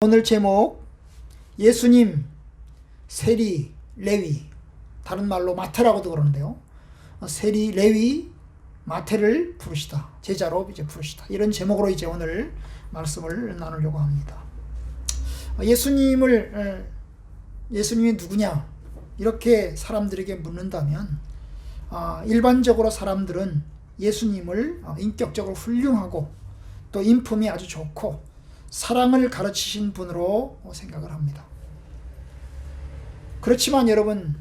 오늘 제목, 예수님, 세리, 레위, 다른 말로 마태라고도 그러는데요. 세리, 레위, 마태를 부르시다. 제자로 이제 부르시다. 이런 제목으로 이제 오늘 말씀을 나누려고 합니다. 예수님이 누구냐? 이렇게 사람들에게 묻는다면, 일반적으로 사람들은 예수님을 인격적으로 훌륭하고 또 인품이 아주 좋고 사랑을 가르치신 분으로 생각을 합니다. 그렇지만 여러분,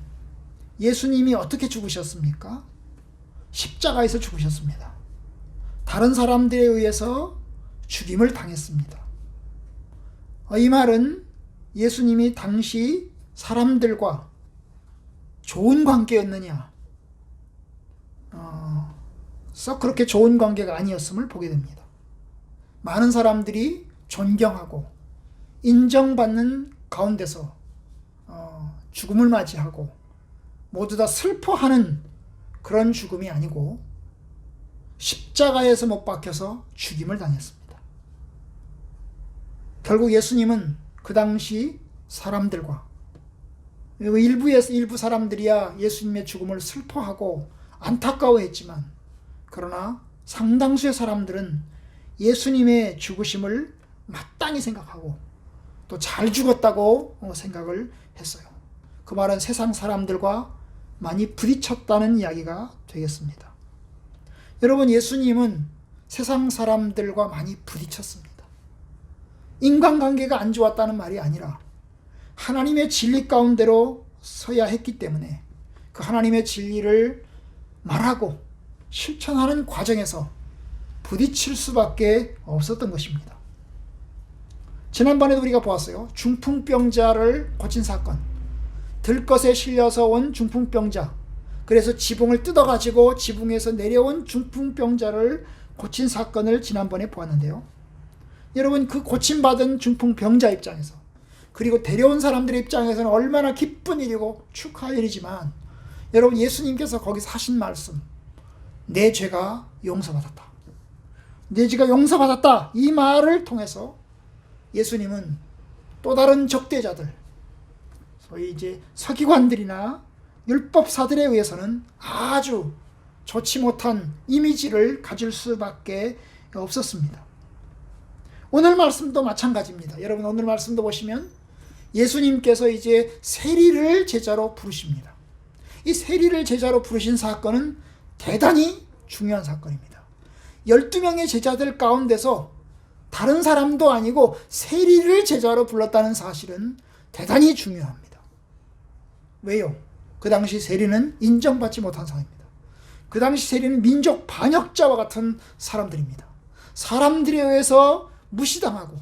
예수님이 어떻게 죽으셨습니까? 십자가에서 죽으셨습니다. 다른 사람들에 의해서 죽임을 당했습니다. 이 말은 예수님이 당시 사람들과 좋은 관계였느냐? 썩 그렇게 좋은 관계가 아니었음을 보게 됩니다. 많은 사람들이 존경하고 인정받는 가운데서 죽음을 맞이하고 모두 다 슬퍼하는 그런 죽음이 아니고 십자가에서 못 박혀서 죽임을 당했습니다. 결국 예수님은 그 당시 사람들과 일부 사람들이야 예수님의 죽음을 슬퍼하고 안타까워했지만, 그러나 상당수의 사람들은 예수님의 죽으심을 마땅히 생각하고 또 잘 죽었다고 생각을 했어요. 그 말은 세상 사람들과 많이 부딪혔다는 이야기가 되겠습니다. 여러분, 예수님은 세상 사람들과 많이 부딪혔습니다. 인간관계가 안 좋았다는 말이 아니라 하나님의 진리 가운데로 서야 했기 때문에 그 하나님의 진리를 말하고 실천하는 과정에서 부딪힐 수밖에 없었던 것입니다. 지난번에도 우리가 보았어요. 중풍병자를 고친 사건. 들것에 실려서 온 중풍병자. 그래서 지붕을 뜯어가지고 지붕에서 내려온 중풍병자를 고친 사건을 지난번에 보았는데요. 여러분, 그 고침받은 중풍병자 입장에서, 그리고 데려온 사람들의 입장에서는 얼마나 기쁜 일이고 축하할 일이지만, 여러분, 예수님께서 거기서 하신 말씀, 내 죄가 용서받았다. 내 죄가 용서받았다. 이 말을 통해서 예수님은 또 다른 적대자들, 소위 이제 서기관들이나 율법사들에 의해서는 아주 좋지 못한 이미지를 가질 수밖에 없었습니다. 오늘 말씀도 마찬가지입니다. 여러분, 오늘 말씀도 보시면 예수님께서 이제 세리를 제자로 부르십니다. 이 세리를 제자로 부르신 사건은 대단히 중요한 사건입니다. 12명의 제자들 가운데서 다른 사람도 아니고 세리를 제자로 불렀다는 사실은 대단히 중요합니다. 왜요? 그 당시 세리는 인정받지 못한 사람입니다. 그 당시 세리는 민족 반역자와 같은 사람들입니다. 사람들에 의해서 무시당하고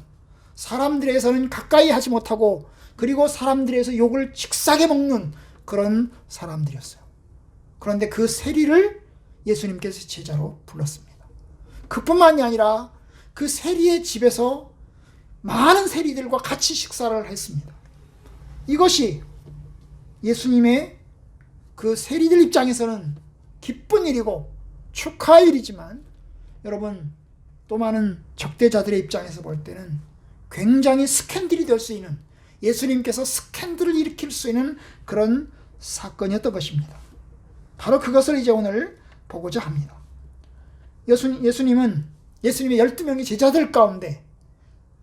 사람들에 의해서는 가까이 하지 못하고, 그리고 사람들에 의해서 욕을 칙삭해 먹는 그런 사람들이었어요. 그런데 그 세리를 예수님께서 제자로 불렀습니다. 그뿐만이 아니라 그 세리의 집에서 많은 세리들과 같이 식사를 했습니다. 이것이 예수님의 그 세리들 입장에서는 기쁜 일이고 축하할 일이지만, 여러분, 또 많은 적대자들의 입장에서 볼 때는 굉장히 스캔들이 될 수 있는, 예수님께서 스캔들을 일으킬 수 있는 그런 사건이었던 것입니다. 바로 그것을 이제 오늘 보고자 합니다. 예수님의 12명의 제자들 가운데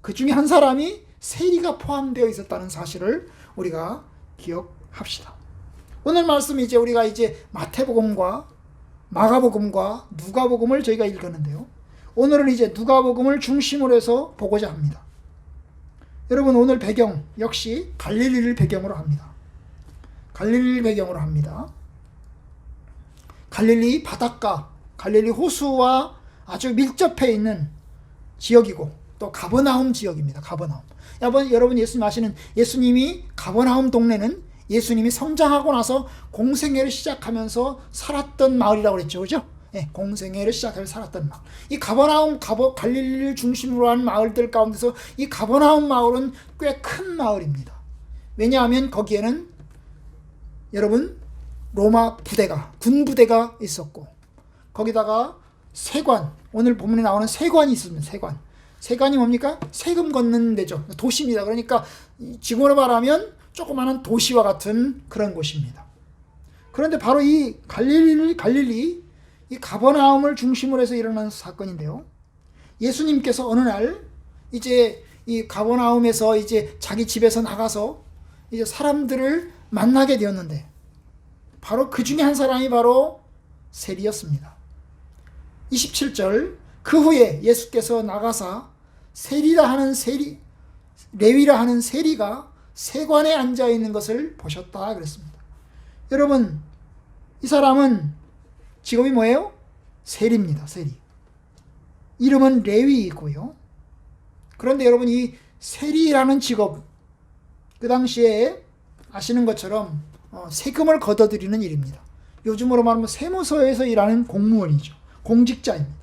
그 중에 한 사람이 세리가 포함되어 있었다는 사실을 우리가 기억합시다. 오늘 말씀 이제 우리가 이제 마태복음과 마가복음과 누가복음을 저희가 읽었는데요. 오늘은 이제 누가복음을 중심으로 해서 보고자 합니다. 여러분, 오늘 배경 역시 갈릴리를 배경으로 합니다. 갈릴리를 배경으로 합니다. 갈릴리 바닷가, 갈릴리 호수와 아주 밀접해 있는 지역이고 또 가버나움 지역입니다. 가버나움. 여러분, 예수님 아시는, 예수님이 가버나움 동네는 예수님이 성장하고 나서 공생애를 시작하면서 살았던 마을이라고 그랬죠. 그죠? 네, 공생애를 시작하면서 살았던 마을. 이 가버나움, 갈릴리를 중심으로 한 마을들 가운데서 이 가버나움 마을은 꽤 큰 마을입니다. 왜냐하면 거기에는 여러분, 로마 부대가, 군 부대가 있었고, 거기다가 세관, 오늘 본문에 나오는 세관이 있습니다. 세관. 세관이 뭡니까? 세금 걷는 데죠. 도시입니다. 그러니까 지금으로 말하면 조그마한 도시와 같은 그런 곳입니다. 그런데 바로 이 갈릴리 이 가버나움을 중심으로 해서 일어난 사건인데요. 예수님께서 어느 날 이제 이 가버나움에서 이제 자기 집에서 나가서 이제 사람들을 만나게 되었는데, 바로 그 중에 한 사람이 바로 세리였습니다. 27절, 그 후에 예수께서 나가사 레위라 하는 세리가 세관에 앉아 있는 것을 보셨다 그랬습니다. 여러분, 이 사람은 직업이 뭐예요? 세리입니다. 세리. 이름은 레위이고요. 그런데 여러분, 이 세리라는 직업, 그 당시에 아시는 것처럼 세금을 걷어들이는 일입니다. 요즘으로 말하면 세무서에서 일하는 공무원이죠. 공직자입니다.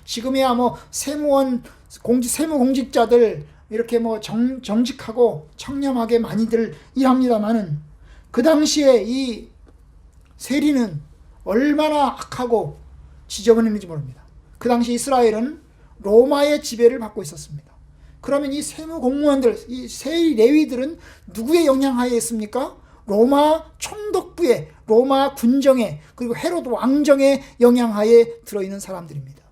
지금이야 뭐 세무 공직자들 이렇게 뭐 정직하고 청렴하게 많이들 일합니다만은, 그 당시에 이 세리는 얼마나 악하고 지저분했는지 모릅니다. 그 당시 이스라엘은 로마의 지배를 받고 있었습니다. 그러면 이 세무 공무원들, 이 세리 레위들은 누구의 영향하에 있습니까? 로마 총독부의, 로마 군정의, 그리고 헤롯 왕정의 영향하에 들어있는 사람들입니다.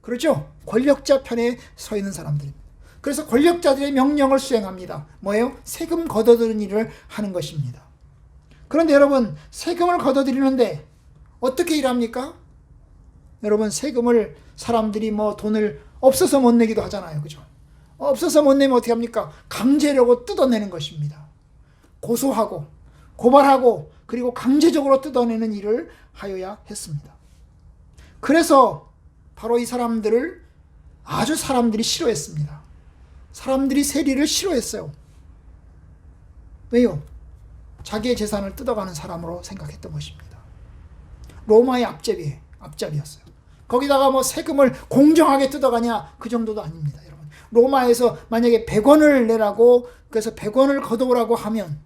그렇죠? 권력자 편에 서 있는 사람들입니다. 그래서 권력자들의 명령을 수행합니다. 뭐예요? 세금 걷어들이는 일을 하는 것입니다. 그런데 여러분, 세금을 걷어들이는데 어떻게 일합니까? 여러분, 세금을 사람들이 뭐 돈을 없어서 못 내기도 하잖아요. 그죠? 없어서 못 내면 어떻게 합니까? 강제력으로 뜯어내는 것입니다. 고소하고 고발하고 그리고 강제적으로 뜯어내는 일을 하여야 했습니다. 그래서 바로 이 사람들을 아주 사람들이 싫어했습니다. 사람들이 세리를 싫어했어요. 왜요? 자기의 재산을 뜯어가는 사람으로 생각했던 것입니다. 로마의 앞잡이였어요. 거기다가 뭐 세금을 공정하게 뜯어가냐, 그 정도도 아닙니다, 여러분. 로마에서 만약에 100원을 내라고, 그래서 100원을 걷어오라고 하면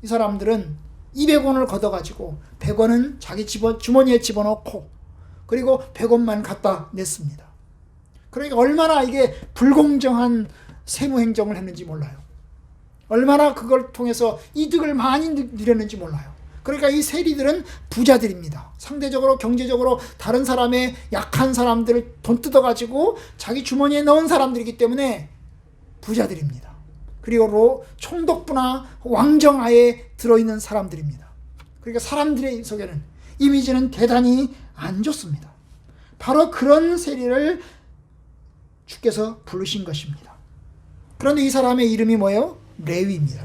이 사람들은 200원을 걷어가지고 100원은 자기 주머니에 집어넣고, 그리고 100원만 갖다 냈습니다. 그러니까 얼마나 이게 불공정한 세무행정을 했는지 몰라요. 얼마나 그걸 통해서 이득을 많이 누렸는지 몰라요. 그러니까 이 세리들은 부자들입니다. 상대적으로 경제적으로 다른 사람의 약한 사람들을 돈 뜯어가지고 자기 주머니에 넣은 사람들이기 때문에 부자들입니다. 그리고 총독부나 왕정하에 들어있는 사람들입니다. 그러니까 사람들의 속에는 이미지는 대단히 안 좋습니다. 바로 그런 세리를 주께서 부르신 것입니다. 그런데 이 사람의 이름이 뭐예요? 레위입니다.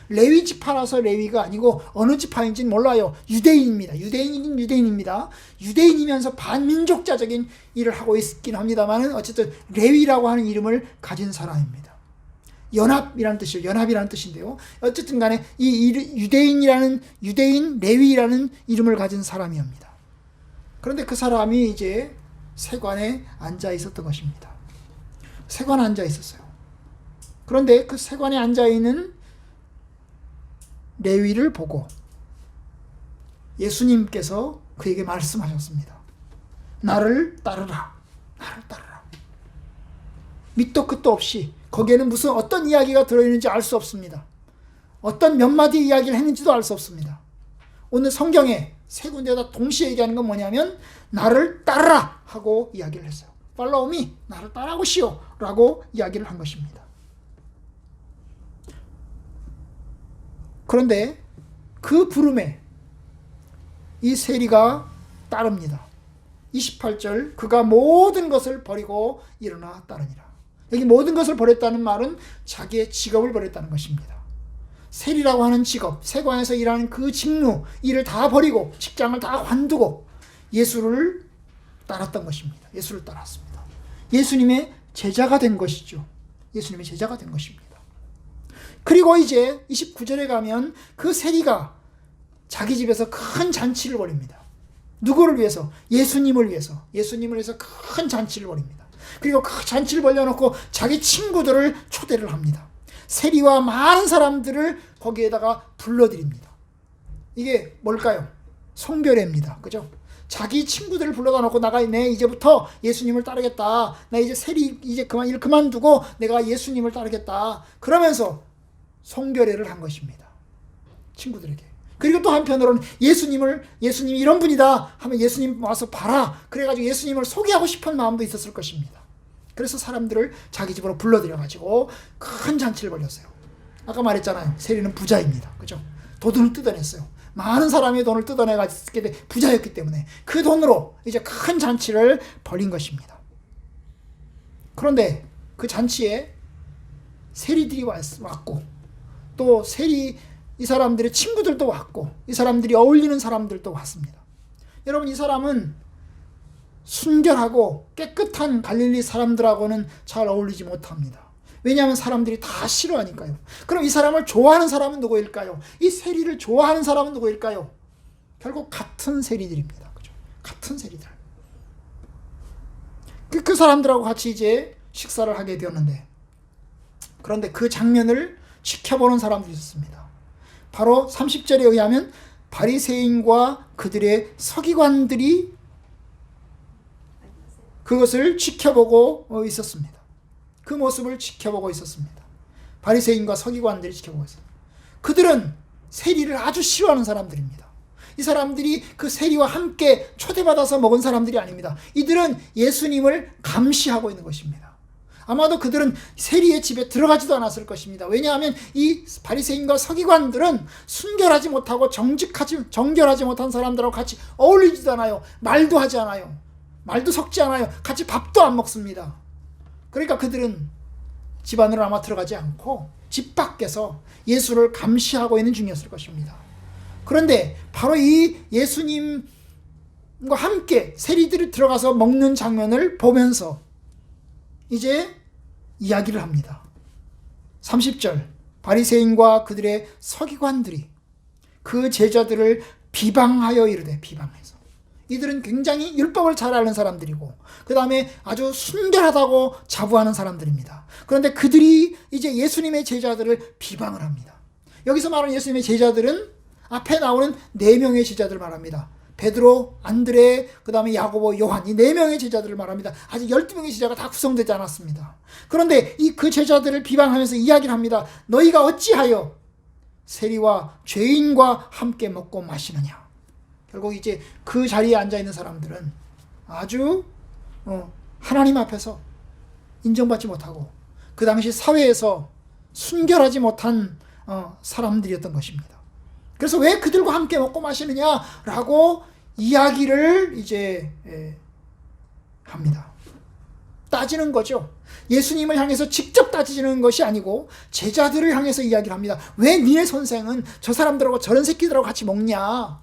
레위 지파라서 레위가 아니고 어느 지파인지는 몰라요. 유대인입니다. 유대인입니다. 유대인이면서 반민족자적인 일을 하고 있긴 합니다만, 어쨌든 레위라고 하는 이름을 가진 사람입니다. 연합이라는 뜻이에요. 연합이라는 뜻인데요. 어쨌든 간에 이 유대인 레위라는 이름을 가진 사람이옵니다. 그런데 그 사람이 이제 세관에 앉아 있었던 것입니다. 세관에 앉아 있었어요. 그런데 그 세관에 앉아 있는 레위를 보고 예수님께서 그에게 말씀하셨습니다. 나를 따르라. 나를 따르라. 밑도 끝도 없이, 거기에는 무슨 어떤 이야기가 들어있는지 알 수 없습니다. 어떤 몇 마디 이야기를 했는지도 알 수 없습니다. 오늘 성경에 세 군데다 동시에 얘기하는 건 뭐냐면 나를 따르라 하고 이야기를 했어요. Follow me. 나를 따라오시오 라고 이야기를 한 것입니다. 그런데 그 부름에 이 세리가 따릅니다. 28절, 그가 모든 것을 버리고 일어나 따르니라. 여기 모든 것을 버렸다는 말은 자기의 직업을 버렸다는 것입니다. 세리라고 하는 직업, 세관에서 일하는 그 직무, 일을 다 버리고 직장을 다 관두고 예수를 따랐던 것입니다. 예수를 따랐습니다. 예수님의 제자가 된 것이죠. 예수님의 제자가 된 것입니다. 그리고 이제 29절에 가면 그 세리가 자기 집에서 큰 잔치를 벌입니다. 누구를 위해서? 예수님을 위해서. 예수님을 위해서 큰 잔치를 벌입니다. 그리고 그 잔치를 벌려놓고 자기 친구들을 초대를 합니다. 세리와 많은 사람들을 거기에다가 불러들입니다. 이게 뭘까요? 송별회입니다. 그죠? 자기 친구들을 불러다 놓고 내 이제부터 예수님을 따르겠다. 나 이제 세리 이제 일 그만두고 내가 예수님을 따르겠다. 그러면서 송별회를 한 것입니다. 친구들에게. 그리고 또 한편으로는 예수님이 이런 분이다 하면 예수님 와서 봐라. 그래가지고 예수님을 소개하고 싶은 마음도 있었을 것입니다. 그래서 사람들을 자기 집으로 불러들여가지고 큰 잔치를 벌였어요. 아까 말했잖아요. 세리는 부자입니다. 그죠? 돈을 뜯어냈어요. 많은 사람이 돈을 뜯어내가지고 부자였기 때문에 그 돈으로 이제 큰 잔치를 벌인 것입니다. 그런데 그 잔치에 세리들이 왔고 또 이 사람들의 친구들도 왔고 이 사람들이 어울리는 사람들도 왔습니다. 여러분, 이 사람은 순결하고 깨끗한 갈릴리 사람들하고는 잘 어울리지 못합니다. 왜냐하면 사람들이 다 싫어하니까요. 그럼 이 사람을 좋아하는 사람은 누구일까요? 이 세리를 좋아하는 사람은 누구일까요? 결국 같은 세리들입니다. 그죠? 같은 세리들. 그 사람들하고 같이 이제 식사를 하게 되었는데, 그런데 그 장면을 지켜보는 사람들이 있었습니다. 바로 30절에 의하면 바리새인과 그들의 서기관들이 그것을 지켜보고 있었습니다. 그 모습을 지켜보고 있었습니다. 바리새인과 서기관들이 지켜보고 있었습니다. 그들은 세리를 아주 싫어하는 사람들입니다. 이 사람들이 그 세리와 함께 초대받아서 먹은 사람들이 아닙니다. 이들은 예수님을 감시하고 있는 것입니다. 아마도 그들은 세리의 집에 들어가지도 않았을 것입니다. 왜냐하면 이 바리새인과 서기관들은 순결하지 못하고 정결하지 못한 사람들하고 같이 어울리지도 않아요. 말도 하지 않아요. 말도 섞지 않아요. 같이 밥도 안 먹습니다. 그러니까 그들은 집 안으로 아마 들어가지 않고 집 밖에서 예수를 감시하고 있는 중이었을 것입니다. 그런데 바로 이 예수님과 함께 세리들이 들어가서 먹는 장면을 보면서 이제 이야기를 합니다. 30절, 바리새인과 그들의 서기관들이 그 제자들을 비방하여 이르되, 비방해서. 이들은 굉장히 율법을 잘 아는 사람들이고 그 다음에 아주 순결하다고 자부하는 사람들입니다. 그런데 그들이 이제 예수님의 제자들을 비방을 합니다. 여기서 말하는 예수님의 제자들은 앞에 나오는 4명의 제자들을 말합니다. 베드로, 안드레, 그 다음에 야고보, 요한, 이 4명의 제자들을 말합니다. 아직 12명의 제자가 다 구성되지 않았습니다. 그런데 그 제자들을 비방하면서 이야기를 합니다. 너희가 어찌하여 세리와 죄인과 함께 먹고 마시느냐. 결국 이제 그 자리에 앉아있는 사람들은 아주 하나님 앞에서 인정받지 못하고 그 당시 사회에서 순결하지 못한 사람들이었던 것입니다. 그래서 왜 그들과 함께 먹고 마시느냐라고 이야기를 이제 합니다. 따지는 거죠. 예수님을 향해서 직접 따지는 것이 아니고 제자들을 향해서 이야기를 합니다. 왜 니네 선생은 저 사람들하고 저런 새끼들하고 같이 먹냐?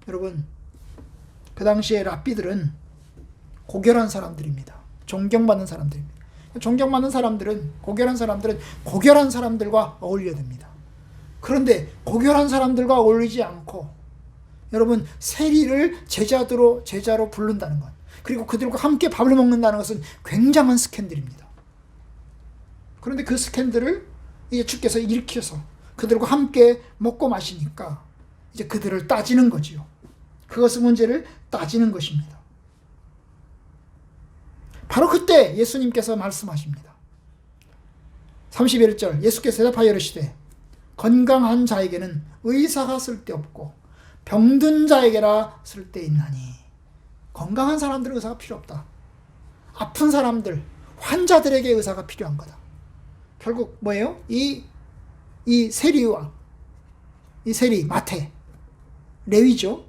여러분, 그 당시에 랍비들은 고결한 사람들입니다. 존경받는 사람들입니다. 존경받는 사람들은, 고결한 사람들과 어울려야 됩니다. 그런데 고결한 사람들과 어울리지 않고 여러분, 세리를 제자로 부른다는 것, 그리고 그들과 함께 밥을 먹는다는 것은 굉장한 스캔들입니다. 그런데 그 스캔들을 이제 주께서 일으켜서 그들과 함께 먹고 마시니까 이제 그들을 따지는 거지요. 그것의 문제를 따지는 것입니다. 바로 그때 예수님께서 말씀하십니다. 31절, 예수께서 대답하여 이르시되 건강한 자에게는 의사가 쓸데없고 병든 자에게라 쓸데있나니. 건강한 사람들은 의사가 필요 없다. 아픈 사람들, 환자들에게 의사가 필요한 거다. 결국 뭐예요? 이 세리와 이 세리, 마태, 레위죠.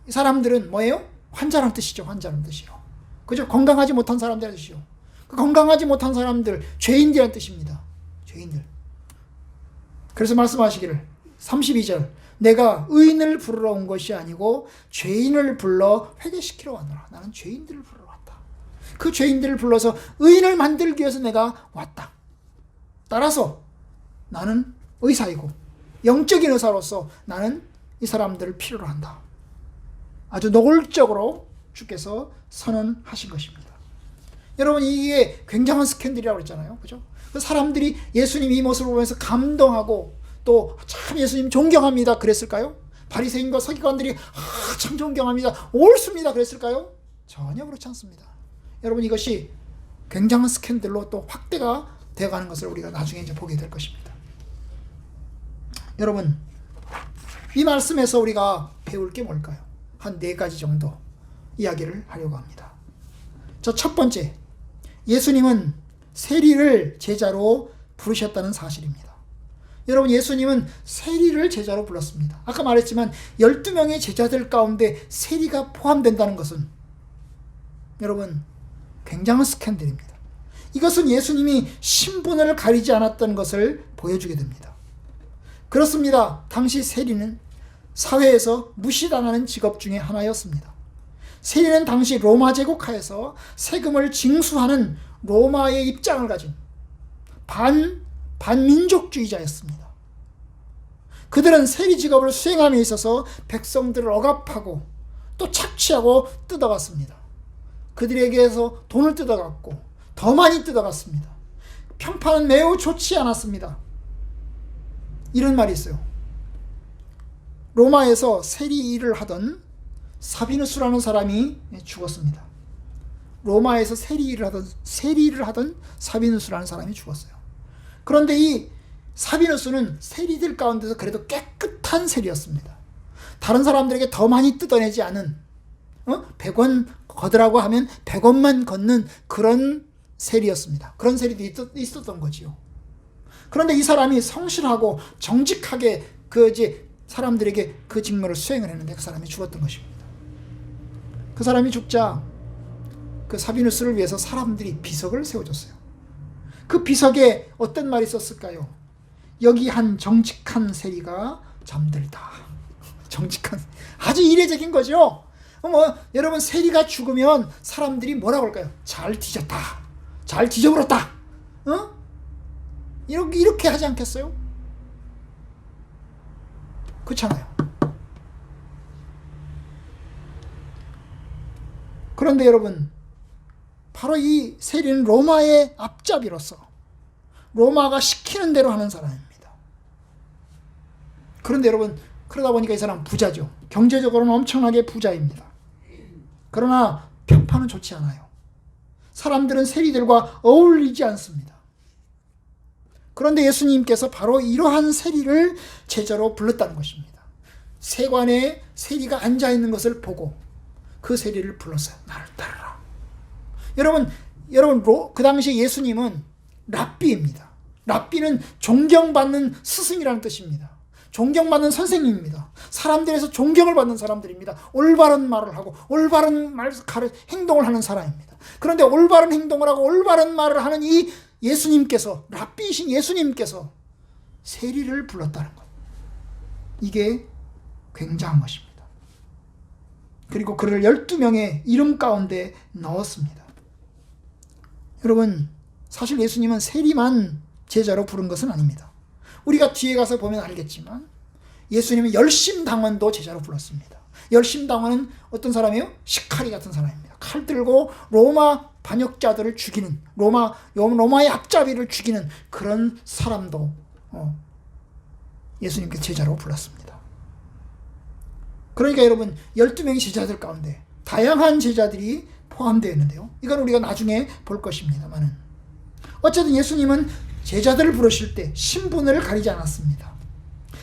이 사람들은 뭐예요? 환자란 뜻이죠. 환자란 뜻이요. 그죠? 건강하지 못한 사람들이란 뜻이요. 그 건강하지 못한 사람들, 죄인들이란 뜻입니다. 죄인들. 그래서 말씀하시기를 32절, 내가 의인을 부르러 온 것이 아니고 죄인을 불러 회개시키러 왔노라. 나는 죄인들을 부르러 왔다. 그 죄인들을 불러서 의인을 만들기 위해서 내가 왔다. 따라서 나는 의사이고 영적인 의사로서 나는 이 사람들을 필요로 한다. 아주 노골적으로 주께서 선언하신 것입니다. 여러분, 이게 굉장한 스캔들이라고 그랬잖아요. 그죠? 그 사람들이 예수님 이 모습을 보면서 감동하고 또 참 예수님 존경합니다 그랬을까요? 바리새인과 서기관들이 참 존경합니다, 옳습니다 그랬을까요? 전혀 그렇지 않습니다. 여러분, 이것이 굉장한 스캔들로 또 확대가 되어가는 것을 우리가 나중에 이제 보게 될 것입니다. 여러분, 이 말씀에서 우리가 배울 게 뭘까요? 한 4가지 정도 이야기를 하려고 합니다. 첫 번째, 예수님은 세리를 제자로 부르셨다는 사실입니다. 여러분, 예수님은 세리를 제자로 불렀습니다. 아까 말했지만 12명의 제자들 가운데 세리가 포함된다는 것은 여러분 굉장한 스캔들입니다. 이것은 예수님이 신분을 가리지 않았던 것을 보여주게 됩니다. 그렇습니다. 당시 세리는 사회에서 무시당하는 직업 중에 하나였습니다. 세리는 당시 로마 제국 하에서 세금을 징수하는 로마의 입장을 가진 반민족주의자였습니다. 그들은 세리 직업을 수행함에 있어서 백성들을 억압하고 또 착취하고 뜯어갔습니다. 그들에게서 돈을 뜯어갔고 더 많이 뜯어갔습니다. 평판은 매우 좋지 않았습니다. 이런 말이 있어요. 로마에서 세리 일을 하던 사비누스라는 사람이 죽었습니다. 로마에서 세리 일을 하던 사비누스라는 사람이 죽었어요. 그런데 이 사비누스는 세리들 가운데서 그래도 깨끗한 세리였습니다. 다른 사람들에게 더 많이 뜯어내지 않은 100원 거두라고 하면 100원만 걷는 그런 세리였습니다. 그런 세리도 있었던 거지요. 그런데 이 사람이 성실하고 정직하게 사람들에게 그 직무를 수행을 했는데 그 사람이 죽었던 것입니다. 그 사람이 죽자 그 사비누스를 위해서 사람들이 비석을 세워줬어요. 그 비석에 어떤 말이 썼을까요? 여기 한 정직한 세리가 잠들다. 정직한, 아주 이례적인 거죠. 여러분, 세리가 죽으면 사람들이 뭐라고 할까요? 잘 뒤졌다, 잘 뒤져버렸다, 이렇게 하지 않겠어요? 그렇잖아요. 그런데 여러분, 바로 이 세리는 로마의 앞잡이로서 로마가 시키는 대로 하는 사람입니다. 그런데 여러분, 그러다 보니까 이 사람 부자죠. 경제적으로는 엄청나게 부자입니다. 그러나 평판은 좋지 않아요. 사람들은 세리들과 어울리지 않습니다. 그런데 예수님께서 바로 이러한 세리를 제자로 불렀다는 것입니다. 세관에 세리가 앉아있는 것을 보고 그 세리를 불렀어요. 나를 따르라. 여러분, 그 당시 예수님은 랍비입니다. 랍비는 존경받는 스승이라는 뜻입니다. 존경받는 선생님입니다. 사람들에서 존경을 받는 사람들입니다. 올바른 말을 하고 올바른 행동을 하는 사람입니다. 그런데 올바른 행동을 하고 올바른 말을 하는 이 예수님께서, 랍비이신 예수님께서 세리를 불렀다는 것, 이게 굉장한 것입니다. 그리고 그를 12명의 이름 가운데 넣었습니다. 여러분, 사실 예수님은 세리만 제자로 부른 것은 아닙니다. 우리가 뒤에 가서 보면 알겠지만 예수님은 열심당원도 제자로 불렀습니다. 열심당원은 어떤 사람이에요? 시카리 같은 사람입니다. 칼 들고 로마 반역자들을 죽이는, 로마의 앞잡이를 죽이는 그런 사람도 예수님께 제자로 불렀습니다. 그러니까 여러분, 12명의 제자들 가운데 다양한 제자들이 포함되어 있는데요, 이건 우리가 나중에 볼 것입니다만은, 어쨌든 예수님은 제자들을 부르실 때 신분을 가리지 않았습니다.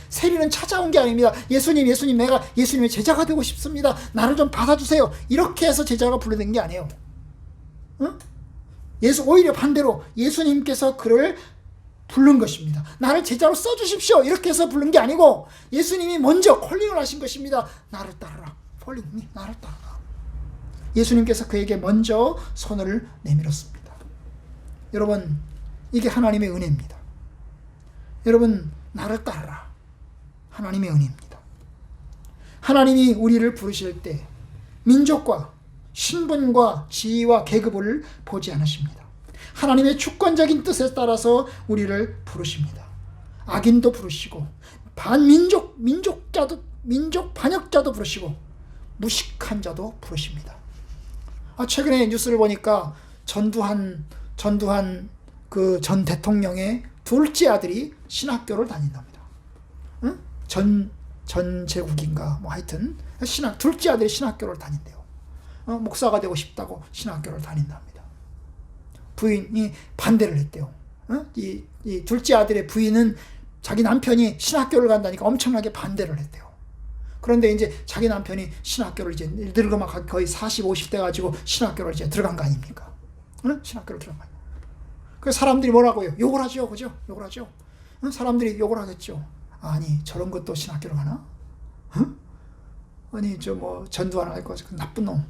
세리는 찾아온 게 아닙니다. 예수님, 내가 예수님의 제자가 되고 싶습니다. 나를 좀 받아주세요. 이렇게 해서 제자가 부르는 게 아니에요. 오히려 반대로 예수님께서 그를 부른 것입니다. 나를 제자로 써주십시오. 이렇게 해서 부른 게 아니고 예수님이 먼저 콜링을 하신 것입니다. 나를 따르라. 콜링이 나를 따르라. 예수님께서 그에게 먼저 손을 내밀었습니다. 여러분, 이게 하나님의 은혜입니다. 여러분, 나를 따르라. 하나님의 은혜입니다. 하나님이 우리를 부르실 때 민족과 신분과 지위와 계급을 보지 않으십니다. 하나님의 주권적인 뜻에 따라서 우리를 부르십니다. 악인도 부르시고 민족 반역자도 부르시고 무식한 자도 부르십니다. 최근에 뉴스를 보니까 전두환 그 전 대통령의 둘째 아들이 신학교를 다닌답니다. 전제국인가 하여튼 둘째 아들이 신학교를 다닌대요. 목사가 되고 싶다고 신학교를 다닌답니다. 부인이 반대를 했대요. 이 둘째 아들의 부인은 자기 남편이 신학교를 간다니까 엄청나게 반대를 했대요. 그런데 이제 자기 남편이 신학교를 이제 늙으면 거의 40, 50대 가지고 신학교를 이제 들어간 거 아닙니까? 신학교를 들어간 거. 그 사람들이 뭐라고요? 욕을 하죠, 그죠? 욕을 하죠. 사람들이 욕을 하겠죠. 아니 저런 것도 신학교를 가나? 아니 저 뭐 전두환 할 거 나쁜 놈,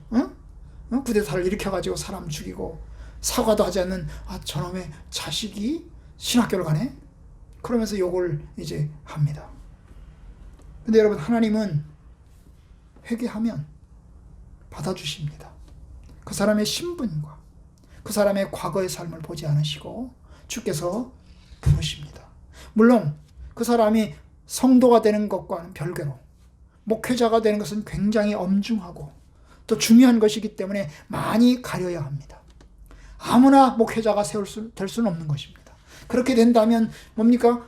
쿠데타를 일으켜가지고 사람 죽이고 사과도 하지 않는 저놈의 자식이 신학교를 가네? 그러면서 욕을 이제 합니다. 근데 여러분, 하나님은 회개하면 받아주십니다. 그 사람의 신분과 그 사람의 과거의 삶을 보지 않으시고 주께서 부르십니다. 물론 그 사람이 성도가 되는 것과는 별개로 목회자가 되는 것은 굉장히 엄중하고 또 중요한 것이기 때문에 많이 가려야 합니다. 아무나 목회자가 될 수는 없는 것입니다. 그렇게 된다면 뭡니까?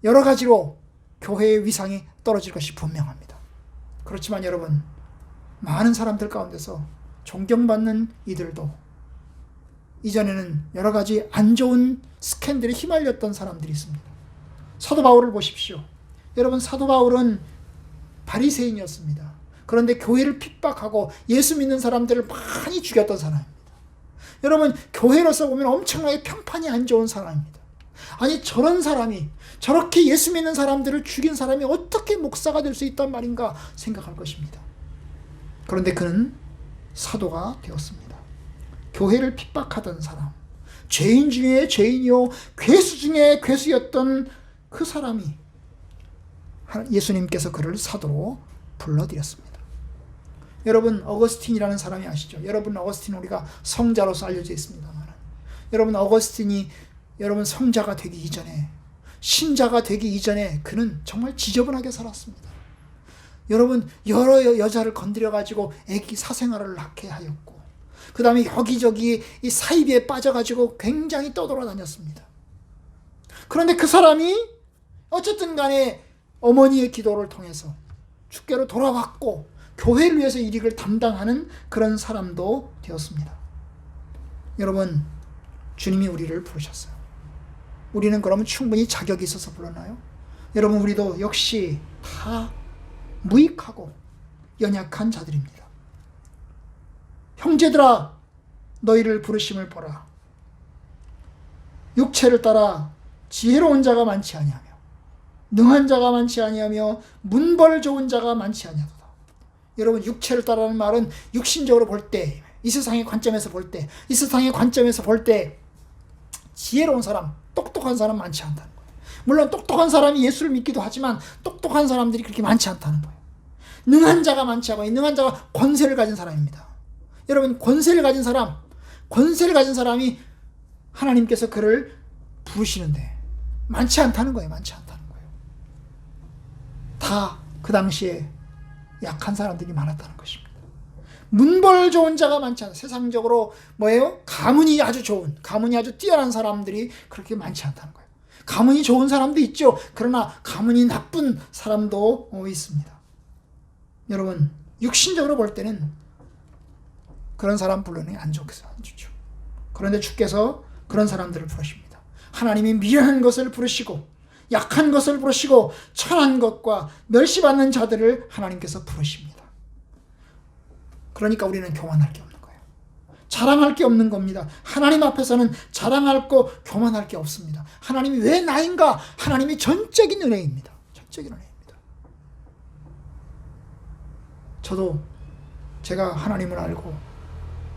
여러 가지로 교회의 위상이 떨어질 것이 분명합니다. 그렇지만 여러분, 많은 사람들 가운데서 존경받는 이들도 이전에는 여러 가지 안 좋은 스캔들에 휘말렸던 사람들이 있습니다. 사도 바울을 보십시오. 여러분, 사도 바울은 바리새인이었습니다. 그런데 교회를 핍박하고 예수 믿는 사람들을 많이 죽였던 사람입니다. 여러분, 교회로서 보면 엄청나게 평판이 안 좋은 사람입니다. 아니 저런 사람이 저렇게 예수 믿는 사람들을 죽인 사람이 어떻게 목사가 될 수 있단 말인가 생각할 것입니다. 그런데 그는 사도가 되었습니다. 교회를 핍박하던 사람, 죄인 중에 죄인이요 괴수 중에 괴수였던 그 사람이 예수님께서 그를 사도로 불러들였습니다. 여러분, 어거스틴이라는 사람이 아시죠? 여러분, 어거스틴 우리가 성자로서 알려져 있습니다만, 여러분, 어거스틴이 여러분 성자가 되기 이전에, 신자가 되기 이전에 그는 정말 지저분하게 살았습니다. 여러분, 여러 여자를 건드려 가지고 애기 사생활을 낳게 하였고, 그 다음에 여기저기 이 사이비에 빠져 가지고 굉장히 떠돌아다녔습니다. 그런데 그 사람이 어쨌든 간에 어머니의 기도를 통해서 주께로 돌아왔고 교회를 위해서 이 일을 담당하는 그런 사람도 되었습니다. 여러분, 주님이 우리를 부르셨어요. 우리는 그러면 충분히 자격이 있어서 불렀나요? 여러분, 우리도 역시 다 무익하고 연약한 자들입니다. 형제들아, 너희를 부르심을 보라. 육체를 따라 지혜로운 자가 많지 아니하며 능한 자가 많지 아니하며 문벌 좋은 자가 많지 아니하도다. 여러분, 육체를 따라는 말은 육신적으로 볼 때, 이 세상의 관점에서 볼 때, 이 세상의 관점에서 볼 때 지혜로운 사람, 똑똑한 사람 많지 않다는 거예요. 물론 똑똑한 사람이 예수를 믿기도 하지만 똑똑한 사람들이 그렇게 많지 않다는 거예요. 능한 자가 많지 않고, 능한 자가 권세를 가진 사람입니다. 여러분, 권세를 가진 사람이 하나님께서 그를 부르시는데 많지 않다는 거예요. 많지 않다는 거예요. 다 그 당시에 약한 사람들이 많았다는 것입니다. 문벌 좋은 자가 많지 않아요. 세상적으로 뭐예요? 가문이 아주 뛰어난 사람들이 그렇게 많지 않다는 거예요. 가문이 좋은 사람도 있죠. 그러나 가문이 나쁜 사람도 있습니다. 여러분, 육신적으로 볼 때는 그런 사람 부르는 게 안 좋죠. 그런데 주께서 그런 사람들을 부르십니다. 하나님이 미련한 것을 부르시고 약한 것을 부르시고 천한 것과 멸시받는 자들을 하나님께서 부르십니다. 그러니까 우리는 교만할 게 없는 거예요. 자랑할 게 없는 겁니다. 하나님 앞에서는 자랑할 거, 교만할 게 없습니다. 하나님이 왜 나인가? 하나님이 전적인 은혜입니다. 전적인 은혜입니다. 저도 제가 하나님을 알고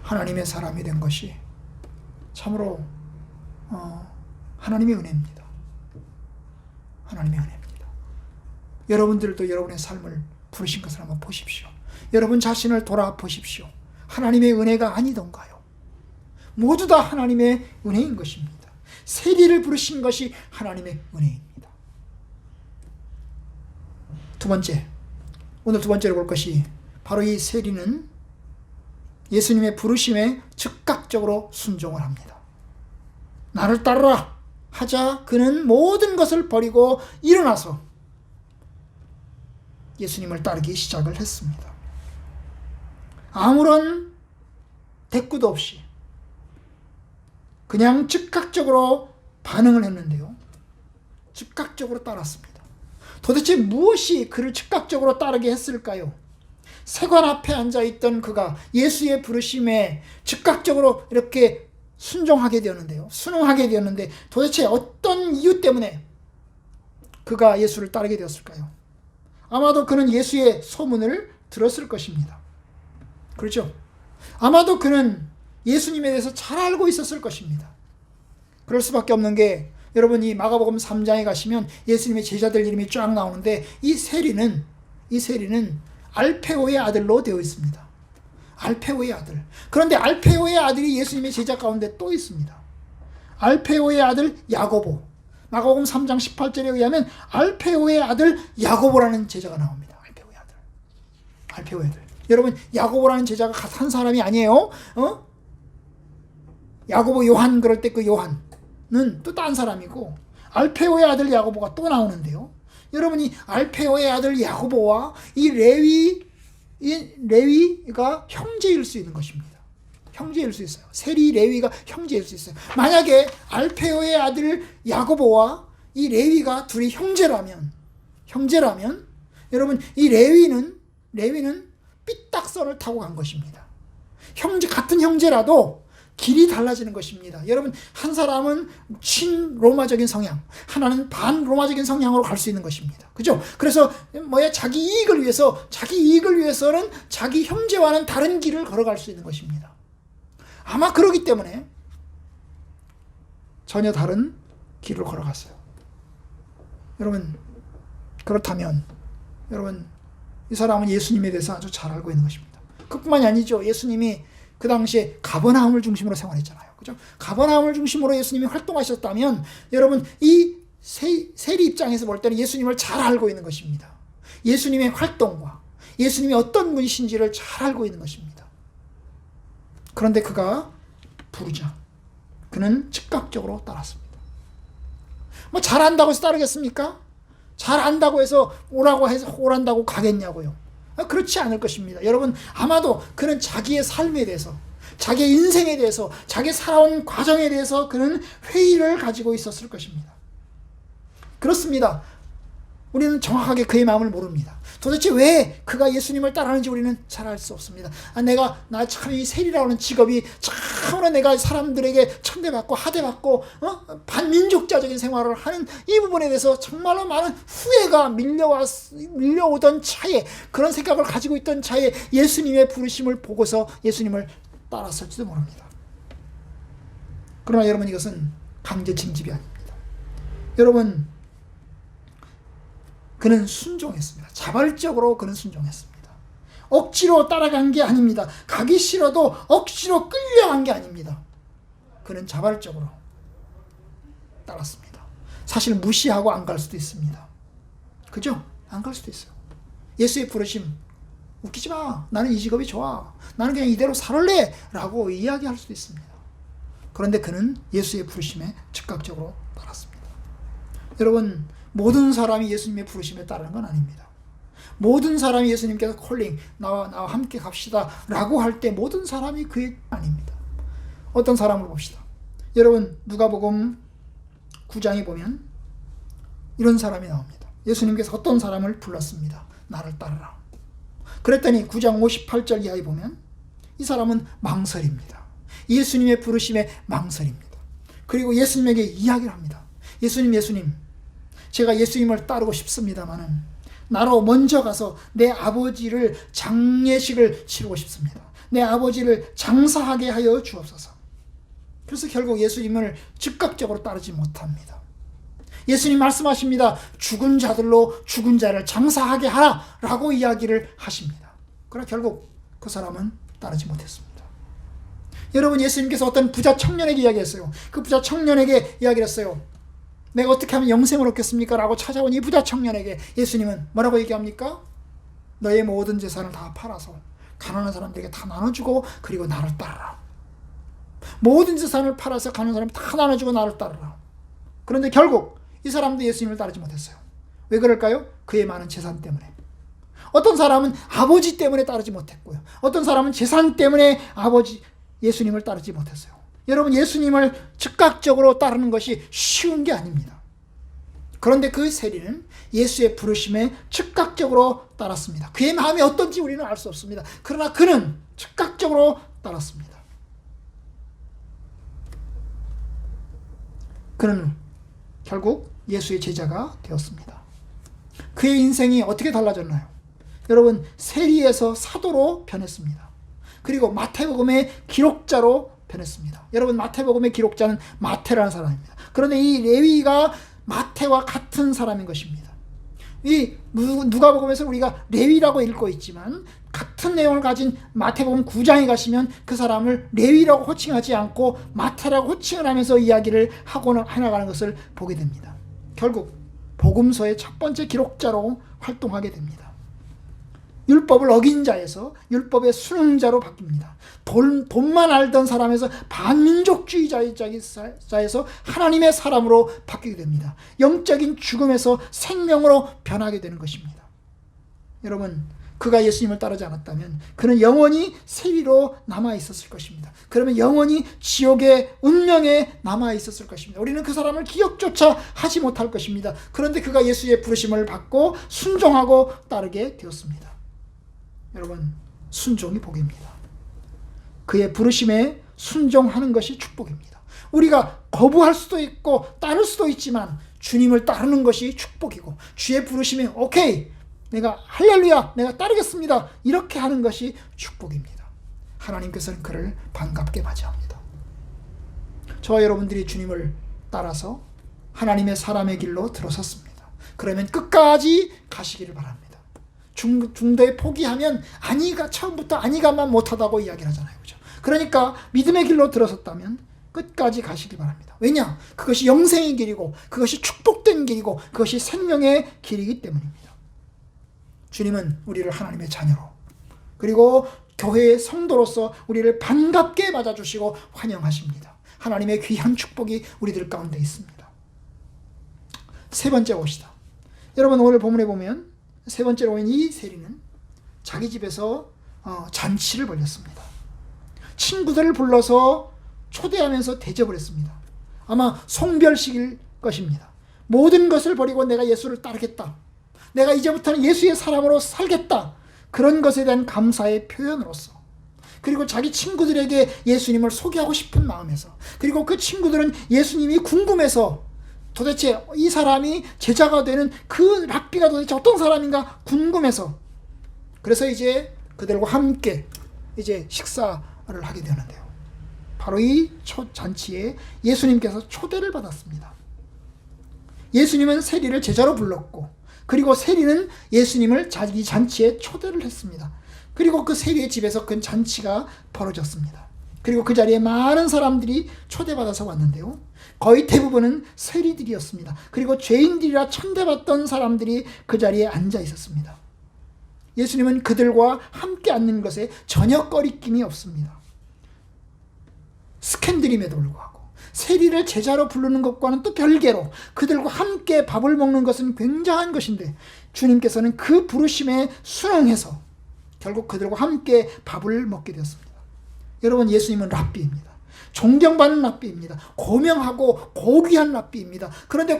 하나님의 사람이 된 것이 참으로 하나님의 은혜입니다. 하나님의 은혜입니다. 여러분들도 여러분의 삶을 부르신 것을 한번 보십시오. 여러분 자신을 돌아보십시오. 하나님의 은혜가 아니던가요? 모두 다 하나님의 은혜인 것입니다. 세리를 부르신 것이 하나님의 은혜입니다. 오늘 두 번째로 볼 것이 바로 이 세리는 예수님의 부르심에 즉각적으로 순종을 합니다. 나를 따르라 하자 그는 모든 것을 버리고 일어나서 예수님을 따르기 시작을 했습니다. 아무런 대꾸도 없이 그냥 즉각적으로 반응을 했는데요. 즉각적으로 따랐습니다. 도대체 무엇이 그를 즉각적으로 따르게 했을까요? 세관 앞에 앉아있던 그가 예수의 부르심에 즉각적으로 이렇게 순종하게 되었는데요. 순응하게 되었는데 도대체 어떤 이유 때문에 그가 예수를 따르게 되었을까요? 아마도 그는 예수의 소문을 들었을 것입니다. 그렇죠? 아마도 그는 예수님에 대해서 잘 알고 있었을 것입니다. 그럴 수밖에 없는 게 여러분 이 마가복음 3장에 가시면 예수님의 제자들 이름이 쫙 나오는데 이 세리는 알페오의 아들로 되어 있습니다. 알페오의 아들. 그런데 알페오의 아들이 예수님의 제자 가운데 또 있습니다. 알페오의 아들 야고보. 마가복음 3장 18절에 의하면 알페오의 아들 야고보라는 제자가 나옵니다. 알페오의 아들. 알페오의 아들. 여러분 야고보라는 제자가 한 사람이 아니에요. 야고보 요한 그럴 때 그 요한은 또 딴 사람이고 알페오의 아들 야고보가 또 나오는데요. 여러분이 알페오의 아들 야고보와 이 레위가 형제일 수 있는 것입니다. 형제일 수 있어요. 세리 레위가 형제일 수 있어요. 만약에 알페오의 아들 야고보와 이 레위가 둘이 형제라면 여러분 이 레위는 삐딱선을 타고 간 것입니다. 같은 형제라도 길이 달라지는 것입니다. 여러분 한 사람은 친로마적인 성향, 하나는 반로마적인 성향으로 갈 수 있는 것입니다. 그죠? 그래서 자기 이익을 위해서는 자기 형제와는 다른 길을 걸어갈 수 있는 것입니다. 아마 그러기 때문에 전혀 다른 길을 걸어갔어요. 여러분 그렇다면 여러분 이 사람은 예수님에 대해서 아주 잘 알고 있는 것입니다. 그뿐만이 아니죠. 예수님이 그 당시에 가버나움을 중심으로 생활했잖아요. 그죠? 가버나움을 중심으로 예수님이 활동하셨다면 여러분 이 세리 입장에서 볼 때는 예수님을 잘 알고 있는 것입니다. 예수님의 활동과 예수님이 어떤 분이신지를 잘 알고 있는 것입니다. 그런데 그가 부르자 그는 즉각적으로 따랐습니다. 잘 안다고 해서 따르겠습니까? 잘 안다고 해서 오란다고 가겠냐고요. 그렇지 않을 것입니다. 여러분 아마도 그는 자기의 삶에 대해서 자기의 인생에 대해서 자기 살아온 과정에 대해서 그는 회의를 가지고 있었을 것입니다. 그렇습니다. 우리는 정확하게 그의 마음을 모릅니다. 도대체 왜 그가 예수님을 따르는지 우리는 잘 알 수 없습니다. 나 참 이 세리라고 하는 직업이 참으로 내가 사람들에게 천대받고 하대받고 반민족자적인 생활을 하는 이 부분에 대해서 정말로 많은 후회가 밀려오던 차에 그런 생각을 가지고 있던 차에 예수님의 부르심을 보고서 예수님을 따랐을지도 모릅니다. 그러나 여러분 이것은 강제 징집이 아닙니다. 여러분 그는 순종했습니다. 자발적으로 그는 순종했습니다. 억지로 따라간 게 아닙니다. 가기 싫어도 억지로 끌려간 게 아닙니다. 그는 자발적으로 따랐습니다. 사실 무시하고 안 갈 수도 있습니다. 그죠? 안 갈 수도 있어요. 예수의 부르심 웃기지 마. 나는 이 직업이 좋아. 나는 그냥 이대로 살을래 라고 이야기할 수도 있습니다. 그런데 그는 예수의 부르심에 즉각적으로 따랐습니다. 여러분 모든 사람이 예수님의 부르심에 따르는 건 아닙니다. 모든 사람이 예수님께서 콜링 나와 함께 갑시다 라고 할 때 모든 사람이 그게 아닙니다. 어떤 사람을 봅시다. 여러분 누가복음 9장에 보면 이런 사람이 나옵니다. 예수님께서 어떤 사람을 불렀습니다. 나를 따르라. 그랬더니 9장 58절 이하에 보면 이 사람은 망설입니다. 예수님의 부르심에 망설입니다. 그리고 예수님에게 이야기를 합니다. 예수님 제가 예수님을 따르고 싶습니다마는 나로 먼저 가서 내 아버지를 장례식을 치르고 싶습니다. 내 아버지를 장사하게 하여 주옵소서. 그래서 결국 예수님을 즉각적으로 따르지 못합니다. 예수님 말씀하십니다. 죽은 자들로 죽은 자를 장사하게 하라 라고 이야기를 하십니다. 그러나 결국 그 사람은 따르지 못했습니다. 여러분 예수님께서 어떤 부자 청년에게 이야기했어요. 그 부자 청년에게 이야기를 했어요. 내가 어떻게 하면 영생을 얻겠습니까? 라고 찾아온 이 부자 청년에게 예수님은 뭐라고 얘기합니까? 너의 모든 재산을 다 팔아서 가난한 사람들에게 다 나눠주고 그리고 나를 따르라. 모든 재산을 팔아서 가난한 사람이 다 나눠주고 나를 따르라. 그런데 결국 이 사람도 예수님을 따르지 못했어요. 왜 그럴까요? 그의 많은 재산 때문에. 어떤 사람은 아버지 때문에 따르지 못했고요. 어떤 사람은 재산 때문에 아버지 예수님을 따르지 못했어요. 여러분, 예수님을 즉각적으로 따르는 것이 쉬운 게 아닙니다. 그런데 그 세리는 예수의 부르심에 즉각적으로 따랐습니다. 그의 마음이 어떤지 우리는 알 수 없습니다. 그러나 그는 즉각적으로 따랐습니다. 그는 결국 예수의 제자가 되었습니다. 그의 인생이 어떻게 달라졌나요? 여러분, 세리에서 사도로 변했습니다. 그리고 마태복음의 기록자로 변했습니다. 여러분, 마태복음의 기록자는 마태라는 사람입니다. 그런데 이 레위가 마태와 같은 사람인 것입니다. 이 누가복음에서 우리가 레위라고 읽고 있지만 같은 내용을 가진 마태복음 9장에 가시면 그 사람을 레위라고 호칭하지 않고 마태라고 호칭을 하면서 이야기를 하고 해나가는 것을 보게 됩니다. 결국 복음서의 첫 번째 기록자로 활동하게 됩니다. 율법을 어긴 자에서 율법의 수능자로 바뀝니다. 돈만 알던 사람에서 반민족주의자에서 하나님의 사람으로 바뀌게 됩니다. 영적인 죽음에서 생명으로 변하게 되는 것입니다. 여러분, 그가 예수님을 따르지 않았다면 그는 영원히 세리로 남아 있었을 것입니다. 그러면 영원히 지옥의 운명에 남아 있었을 것입니다. 우리는 그 사람을 기억조차 하지 못할 것입니다. 그런데 그가 예수의 부르심을 받고 순종하고 따르게 되었습니다. 여러분, 순종이 복입니다. 그의 부르심에 순종하는 것이 축복입니다. 우리가 거부할 수도 있고 따를 수도 있지만 주님을 따르는 것이 축복이고, 주의 부르심에 오케이, 내가 할렐루야, 내가 따르겠습니다, 이렇게 하는 것이 축복입니다. 하나님께서는 그를 반갑게 맞이합니다. 저와 여러분들이 주님을 따라서 하나님의 사람의 길로 들어섰습니다. 그러면 끝까지 가시기를 바랍니다. 중도에 포기하면 아니가 처음부터 아니가만 못하다고 이야기를 하잖아요. 그렇죠? 그러니까 믿음의 길로 들어섰다면 끝까지 가시기 바랍니다. 왜냐? 그것이 영생의 길이고 그것이 축복된 길이고 그것이 생명의 길이기 때문입니다. 주님은 우리를 하나님의 자녀로, 그리고 교회의 성도로서 우리를 반갑게 맞아주시고 환영하십니다. 하나님의 귀한 축복이 우리들 가운데 있습니다. 세 번째 봅시다. 여러분, 오늘 본문에 보면 세 번째로 보인 이 세리는 자기 집에서 잔치를 벌였습니다. 친구들을 불러서 초대하면서 대접을 했습니다. 아마 송별식일 것입니다. 모든 것을 버리고 내가 예수를 따르겠다, 내가 이제부터는 예수의 사람으로 살겠다, 그런 것에 대한 감사의 표현으로서, 그리고 자기 친구들에게 예수님을 소개하고 싶은 마음에서, 그리고 그 친구들은 예수님이 궁금해서 도대체 이 사람이 제자가 되는 그 랍비가 도대체 어떤 사람인가 궁금해서, 그래서 이제 그들과 함께 이제 식사를 하게 되는데요. 바로 이 잔치에 예수님께서 초대를 받았습니다. 예수님은 세리를 제자로 불렀고, 그리고 세리는 예수님을 자기 잔치에 초대를 했습니다. 그리고 그 세리의 집에서 그 잔치가 벌어졌습니다. 그리고 그 자리에 많은 사람들이 초대받아서 왔는데요, 거의 대부분은 세리들이었습니다. 그리고 죄인들이라 천대받던 사람들이 그 자리에 앉아 있었습니다. 예수님은 그들과 함께 앉는 것에 전혀 꺼리낌이 없습니다. 스캔들임에도 불구하고 세리를 제자로 부르는 것과는 또 별개로 그들과 함께 밥을 먹는 것은 굉장한 것인데, 주님께서는 그 부르심에 순응해서 결국 그들과 함께 밥을 먹게 되었습니다. 여러분, 예수님은 랍비입니다. 존경받는 랍비입니다. 고명하고 고귀한 랍비입니다. 그런데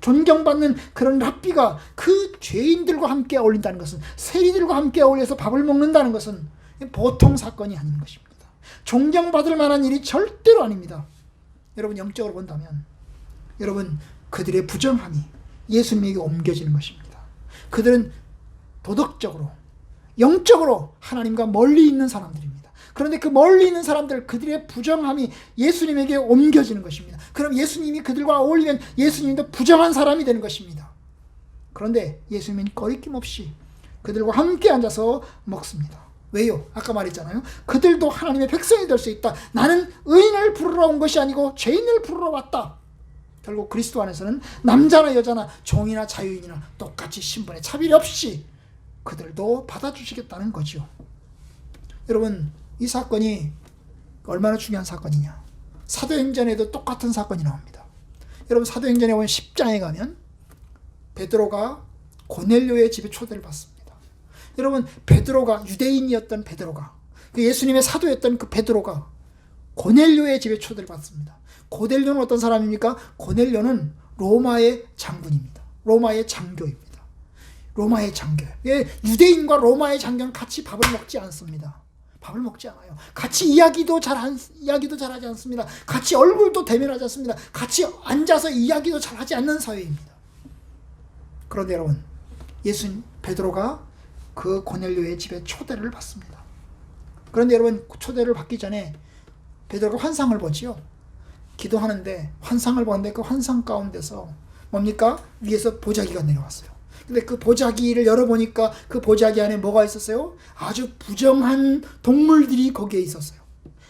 존경받는 그런 랍비가 그 죄인들과 함께 어울린다는 것은, 세리들과 함께 어울려서 밥을 먹는다는 것은 보통 사건이 아닌 것입니다. 존경받을 만한 일이 절대로 아닙니다. 여러분, 영적으로 본다면 여러분, 그들의 부정함이 예수님에게 옮겨지는 것입니다. 그들은 도덕적으로, 영적으로 하나님과 멀리 있는 사람들입니다. 그런데 그 멀리 있는 사람들, 그들의 부정함이 예수님에게 옮겨지는 것입니다. 그럼 예수님이 그들과 어울리면 예수님도 부정한 사람이 되는 것입니다. 그런데 예수님은 거리낌 없이 그들과 함께 앉아서 먹습니다. 왜요? 아까 말했잖아요. 그들도 하나님의 백성이 될 수 있다. 나는 의인을 부르러 온 것이 아니고 죄인을 부르러 왔다. 결국 그리스도 안에서는 남자나 여자나 종이나 자유인이나 똑같이 신분의 차별이 없이 그들도 받아주시겠다는 거죠. 여러분, 이 사건이 얼마나 중요한 사건이냐. 사도행전에도 똑같은 사건이 나옵니다. 여러분, 사도행전에 보면 10장에 가면 베드로가 고넬료의 집에 초대를 받습니다. 여러분, 베드로가, 유대인이었던 베드로가, 그 예수님의 사도였던 그 베드로가 고넬료의 집에 초대를 받습니다. 고넬료는 어떤 사람입니까? 고넬료는 로마의 장군입니다. 로마의 장교입니다. 로마의 장교. 유대인과 로마의 장교는 같이 밥을 먹지 않습니다. 밥을 먹지 않아요. 같이 이야기도 잘하지 않습니다. 같이 얼굴도 대면하지 않습니다. 같이 앉아서 이야기도 잘하지 않는 사회입니다. 그런데 여러분, 베드로가 그 고넬료의 집에 초대를 받습니다. 그런데 여러분, 초대를 받기 전에 베드로가 환상을 보지요. 기도하는데 환상을 보는데 그 환상 가운데서 뭡니까? 위에서 보자기가 내려왔어요. 근데 그 보자기를 열어보니까 그 보자기 안에 뭐가 있었어요? 아주 부정한 동물들이 거기에 있었어요.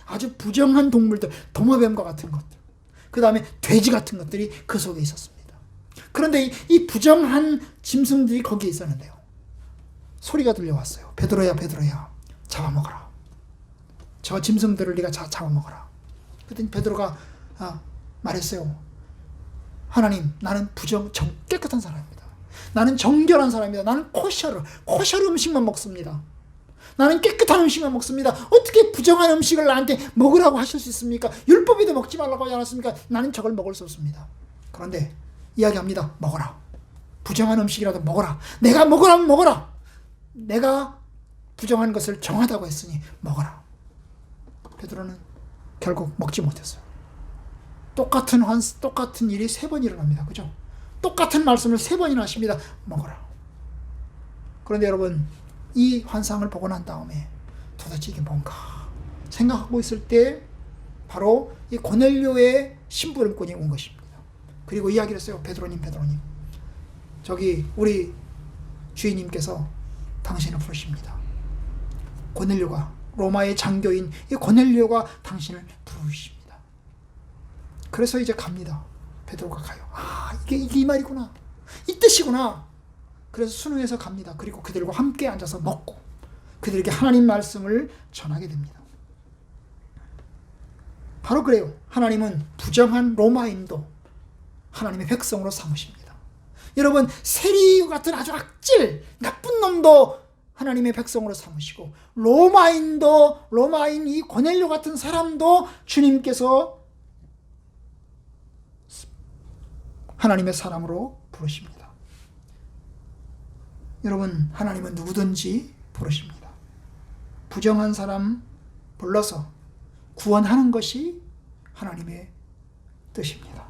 아주 부정한 동물들, 도마뱀과 같은 것들, 그 다음에 돼지 같은 것들이 그 속에 있었습니다. 그런데 이 부정한 짐승들이 거기에 있었는데요, 소리가 들려왔어요. 베드로야, 베드로야, 잡아먹어라. 저 짐승들을 네가 잡아먹어라. 그랬더니 베드로가 말했어요. 하나님, 나는 깨끗한 사람입니다. 나는 정결한 사람입니다. 나는 코셔르 음식만 먹습니다. 나는 깨끗한 음식만 먹습니다. 어떻게 부정한 음식을 나한테 먹으라고 하실 수 있습니까? 율법에도 먹지 말라고 하지 않았습니까? 나는 저걸 먹을 수 없습니다. 그런데 이야기합니다. 먹어라. 부정한 음식이라도 먹어라. 내가 먹으라면 먹어라. 내가 부정한 것을 정하다고 했으니 먹어라. 베드로는 결국 먹지 못했어요. 똑같은 일이 3번 일어납니다. 그죠? 똑같은 말씀을 3번이나 하십니다. 먹어라. 그런데 여러분, 이 환상을 보고 난 다음에 도대체 이게 뭔가 생각하고 있을 때 바로 이 고넬료의 심부름꾼이 온 것입니다. 그리고 이야기를 했어요. 베드로님, 저기 우리 주인님께서 당신을 부르십니다. 고넬료가, 로마의 장교인 이 고넬료가 당신을 부르십니다. 그래서 이제 갑니다. 베드로가 가요. 이게 이 말이구나. 이 뜻이구나. 그래서 순응해서 갑니다. 그리고 그들과 함께 앉아서 먹고 그들에게 하나님 말씀을 전하게 됩니다. 바로 그래요. 하나님은 부정한 로마인도 하나님의 백성으로 삼으십니다. 여러분, 세리 같은 아주 악질, 나쁜 놈도 하나님의 백성으로 삼으시고, 로마인 이 고넬료 같은 사람도 주님께서 하나님의 사람으로 부르십니다. 여러분, 하나님은 누구든지 부르십니다. 부정한 사람 불러서 구원하는 것이 하나님의 뜻입니다.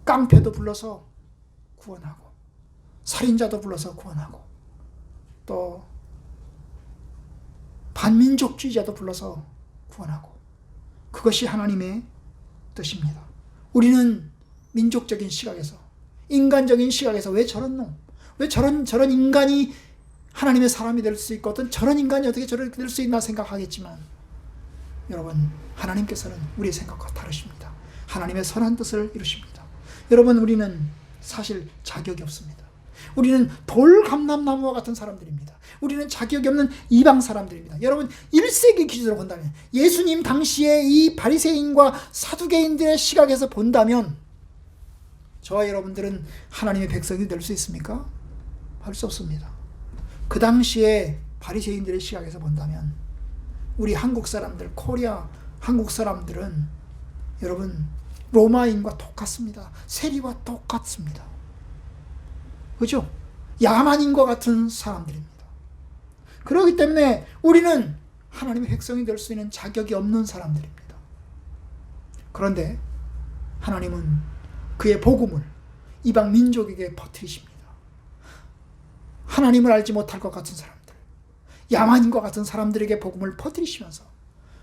깡패도 불러서 구원하고, 살인자도 불러서 구원하고, 또 반민족주의자도 불러서 구원하고, 그것이 하나님의 뜻입니다. 우리는 민족적인 시각에서, 인간적인 시각에서 왜 저런 놈, 왜 저런 인간이 하나님의 사람이 될 수 있거든, 저런 인간이 어떻게 저렇게 될 수 있나 생각하겠지만, 여러분, 하나님께서는 우리의 생각과 다르십니다. 하나님의 선한 뜻을 이루십니다. 여러분, 우리는 사실 자격이 없습니다. 우리는 돌감람나무와 같은 사람들입니다. 우리는 자격이 없는 이방 사람들입니다. 여러분, 1세기 기준으로 본다면, 예수님 당시에 이 바리새인과 사두개인들의 시각에서 본다면 저와 여러분들은 하나님의 백성이 될 수 있습니까? 할 수 없습니다. 그 당시에 바리새인들의 시각에서 본다면 우리 한국 사람들, 코리아 한국 사람들은 여러분 로마인과 똑같습니다. 세리와 똑같습니다. 그죠? 야만인과 같은 사람들입니다. 그렇기 때문에 우리는 하나님의 백성이 될 수 있는 자격이 없는 사람들입니다. 그런데 하나님은 그의 복음을 이방 민족에게 퍼뜨리십니다. 하나님을 알지 못할 것 같은 사람들, 야만인과 같은 사람들에게 복음을 퍼뜨리시면서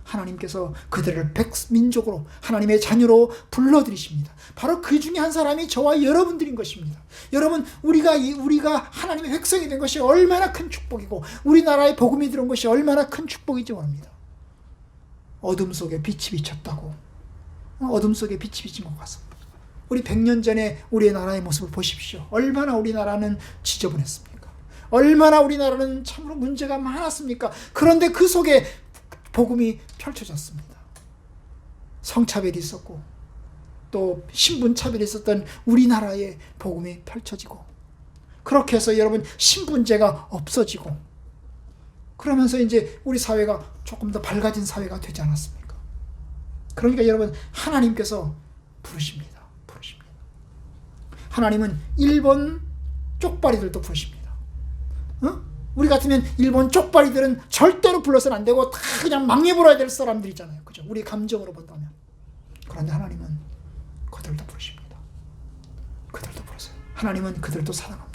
하나님께서 그들을 백민족으로, 하나님의 자녀로 불러들이십니다. 바로 그 중에 한 사람이 저와 여러분들인 것입니다. 여러분, 우리가 하나님의 백성이 된 것이 얼마나 큰 축복이고, 우리나라에 복음이 들어온 것이 얼마나 큰 축복인지 모릅니다. 어둠 속에 빛이 비쳤다고, 어둠 속에 빛이 비친 것 같습니다. 우리 100년 전에 우리의 나라의 모습을 보십시오. 얼마나 우리나라는 지저분했습니까? 얼마나 우리나라는 참으로 문제가 많았습니까? 그런데 그 속에 복음이 펼쳐졌습니다. 성차별이 있었고, 또 신분차별이 있었던 우리나라에 복음이 펼쳐지고, 그렇게 해서 여러분 신분제가 없어지고, 그러면서 이제 우리 사회가 조금 더 밝아진 사회가 되지 않았습니까? 그러니까 여러분, 하나님께서 부르십니다. 하나님은 일본 쪽발이들도 부르십니다. 우리 같으면 일본 쪽발이들은 절대로 불러서는 안 되고 다 그냥 망해 불어야 될 사람들이잖아요. 그죠? 우리 감정으로 본다면. 그런데 하나님은 그들도 부르십니다. 그들도 부르세요. 하나님은 그들도 사랑합니다.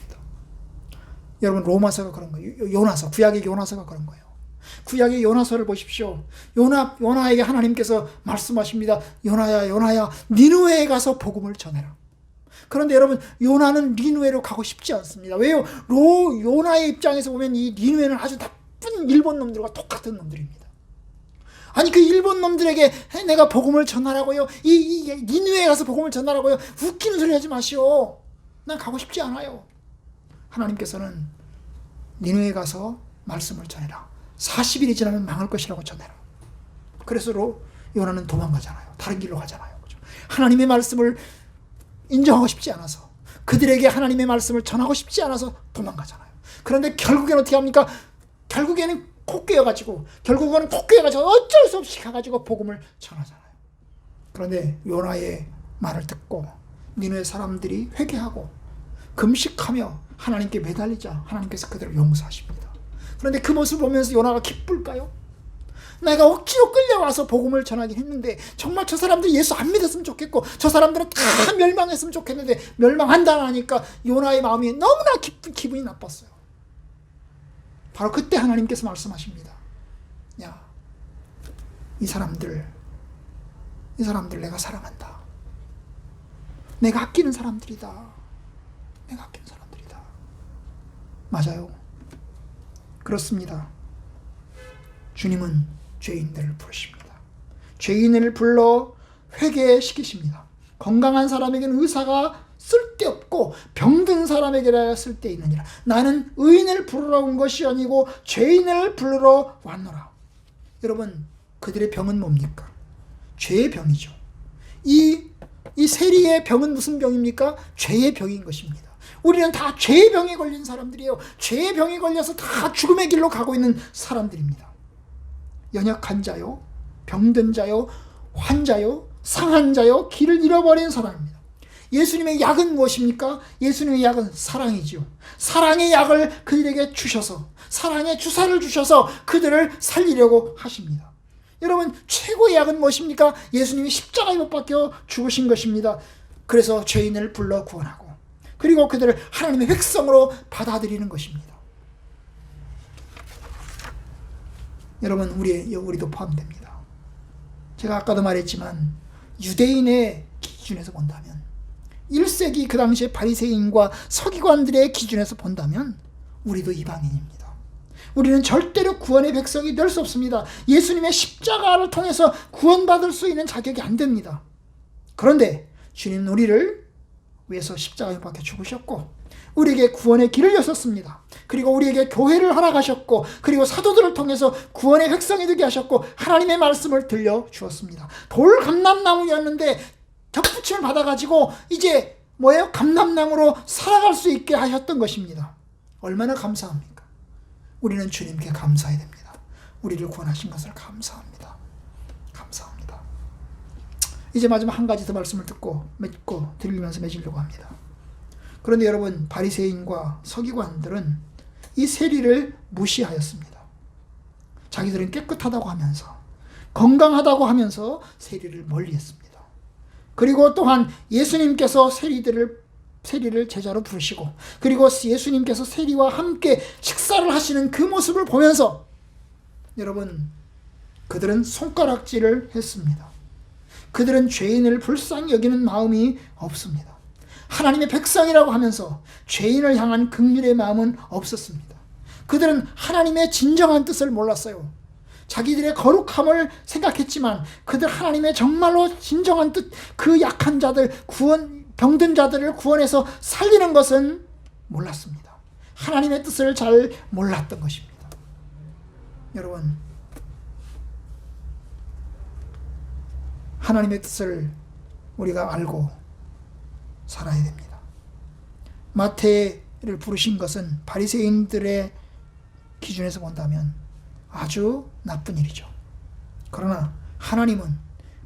여러분, 로마서가 그런 거예요. 요나서, 구약의 요나서가 그런 거예요. 구약의 요나서를 보십시오. 요나에게 하나님께서 말씀하십니다. 요나야, 니느웨에 가서 복음을 전해라. 그런데 여러분, 요나는 니느웨로 가고 싶지 않습니다. 왜요? 요나의 입장에서 보면 이 니느웨는 아주 나쁜 일본 놈들과 똑같은 놈들입니다. 아니, 그 일본 놈들에게 내가 복음을 전하라고요? 이 니느웨에 가서 복음을 전하라고요? 웃기는 소리 하지 마시오. 난 가고 싶지 않아요. 하나님께서는 니느웨에 가서 말씀을 전해라. 40일이 지나면 망할 것이라고 전해라. 그래서 요나는 도망가잖아요. 다른 길로 가잖아요. 그죠? 하나님의 말씀을 인정하고 싶지 않아서, 그들에게 하나님의 말씀을 전하고 싶지 않아서 도망가잖아요. 그런데 결국에는 어떻게 합니까? 결국에는 코 깨어가지고 어쩔 수 없이 가가지고 복음을 전하잖아요. 그런데 요나의 말을 듣고 니느웨 사람들이 회개하고 금식하며 하나님께 매달리자 하나님께서 그들을 용서하십니다. 그런데 그 모습을 보면서 요나가 기쁠까요? 내가 억지로 끌려와서 복음을 전하긴 했는데 정말 저 사람들이 예수 안 믿었으면 좋겠고 저 사람들은 다 멸망했으면 좋겠는데 멸망한다 하니까 요나의 마음이 너무나 기분이 나빴어요. 바로 그때 하나님께서 말씀하십니다. 야, 이 사람들 내가 사랑한다. 내가 아끼는 사람들이다. 맞아요. 그렇습니다. 주님은 죄인들을 부르십니다. 죄인을 불러 회개시키십니다. 건강한 사람에게는 의사가 쓸데없고 병든 사람에게라 쓸데있느니라. 나는 의인을 부르러 온 것이 아니고 죄인을 부르러 왔노라. 여러분, 그들의 병은 뭡니까? 죄의 병이죠. 이 세리의 병은 무슨 병입니까? 죄의 병인 것입니다. 우리는 다 죄의 병에 걸린 사람들이에요. 죄의 병에 걸려서 다 죽음의 길로 가고 있는 사람들입니다. 연약한 자요, 병든 자요, 환자요, 상한 자요, 길을 잃어버린 사람입니다. 예수님의 약은 무엇입니까? 예수님의 약은 사랑이지요. 사랑의 약을 그들에게 주셔서, 사랑의 주사를 주셔서 그들을 살리려고 하십니다. 여러분, 최고의 약은 무엇입니까? 예수님이 십자가에 못 박혀 죽으신 것입니다. 그래서 죄인을 불러 구원하고 그리고 그들을 하나님의 백성으로 받아들이는 것입니다. 여러분, 우리도 포함됩니다. 제가 아까도 말했지만 유대인의 기준에서 본다면 1세기 그 당시에 바리새인과 서기관들의 기준에서 본다면 우리도 이방인입니다. 우리는 절대로 구원의 백성이 될 수 없습니다. 예수님의 십자가를 통해서 구원받을 수 있는 자격이 안 됩니다. 그런데 주님은 우리를 위해서 십자가에 박혀 죽으셨고 우리에게 구원의 길을 여셨습니다. 그리고 우리에게 교회를 허락하셨고 그리고 사도들을 통해서 구원의 백성이 되게 하셨고 하나님의 말씀을 들려주었습니다. 돌 감람나무였는데 격붙임을 받아가지고 이제 감람나무로 살아갈 수 있게 하셨던 것입니다. 얼마나 감사합니까? 우리는 주님께 감사해야 됩니다. 우리를 구원하신 것을 감사합니다. 이제 마지막 한 가지 더 말씀을 맺고 드리면서 맺으려고 합니다. 그런데 여러분, 바리새인과 서기관들은 이 세리를 무시하였습니다. 자기들은 깨끗하다고 하면서 건강하다고 하면서 세리를 멀리했습니다. 그리고 또한 예수님께서 세리를 제자로 부르시고 그리고 예수님께서 세리와 함께 식사를 하시는 그 모습을 보면서 여러분, 그들은 손가락질을 했습니다. 그들은 죄인을 불쌍히 여기는 마음이 없습니다. 하나님의 백성이라고 하면서 죄인을 향한 긍휼의 마음은 없었습니다. 그들은 하나님의 진정한 뜻을 몰랐어요. 자기들의 거룩함을 생각했지만 그들 하나님의 정말로 진정한 뜻, 그 약한 자들, 병든 자들을 구원해서 살리는 것은 몰랐습니다. 하나님의 뜻을 잘 몰랐던 것입니다. 여러분, 하나님의 뜻을 우리가 알고 살아야 됩니다. 마태를 부르신 것은 바리새인들의 기준에서 본다면 아주 나쁜 일이죠. 그러나 하나님은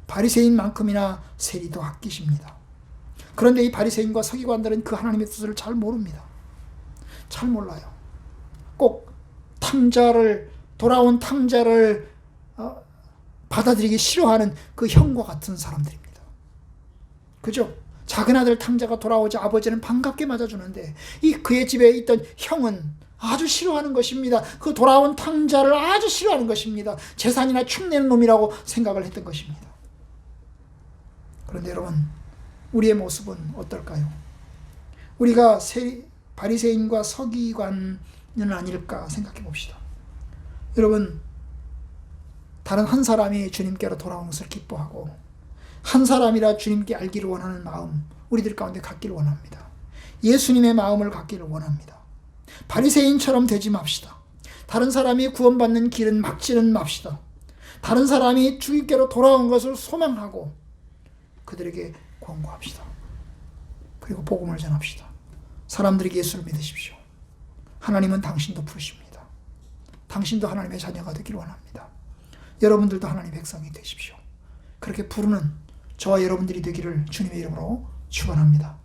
바리새인만큼이나 세리도 아끼십니다. 그런데 이 바리새인과 서기관들은 그 하나님의 뜻을 잘 모릅니다. 잘 몰라요. 꼭 돌아온 탕자를 받아들이기 싫어하는 그 형과 같은 사람들입니다. 그죠? 작은 아들 탕자가 돌아오자 아버지는 반갑게 맞아주는데 그의 집에 있던 형은 아주 싫어하는 것입니다. 그 돌아온 탕자를 아주 싫어하는 것입니다. 재산이나 축내는 놈이라고 생각을 했던 것입니다. 그런데 여러분, 우리의 모습은 어떨까요? 우리가 바리새인과 서기관은 아닐까 생각해 봅시다. 여러분, 다른 한 사람이 주님께로 돌아오는 것을 기뻐하고 한 사람이라 주님께 알기를 원하는 마음 우리들 가운데 갖기를 원합니다. 예수님의 마음을 갖기를 원합니다. 바리새인처럼 되지 맙시다. 다른 사람이 구원받는 길은 막지는 맙시다. 다른 사람이 주님께로 돌아온 것을 소망하고 그들에게 권고합시다. 그리고 복음을 전합시다. 사람들에게 예수를 믿으십시오. 하나님은 당신도 부르십니다. 당신도 하나님의 자녀가 되길 원합니다. 여러분들도 하나님의 백성이 되십시오. 그렇게 부르는 저와 여러분들이 되기를 주님의 이름으로 축원합니다.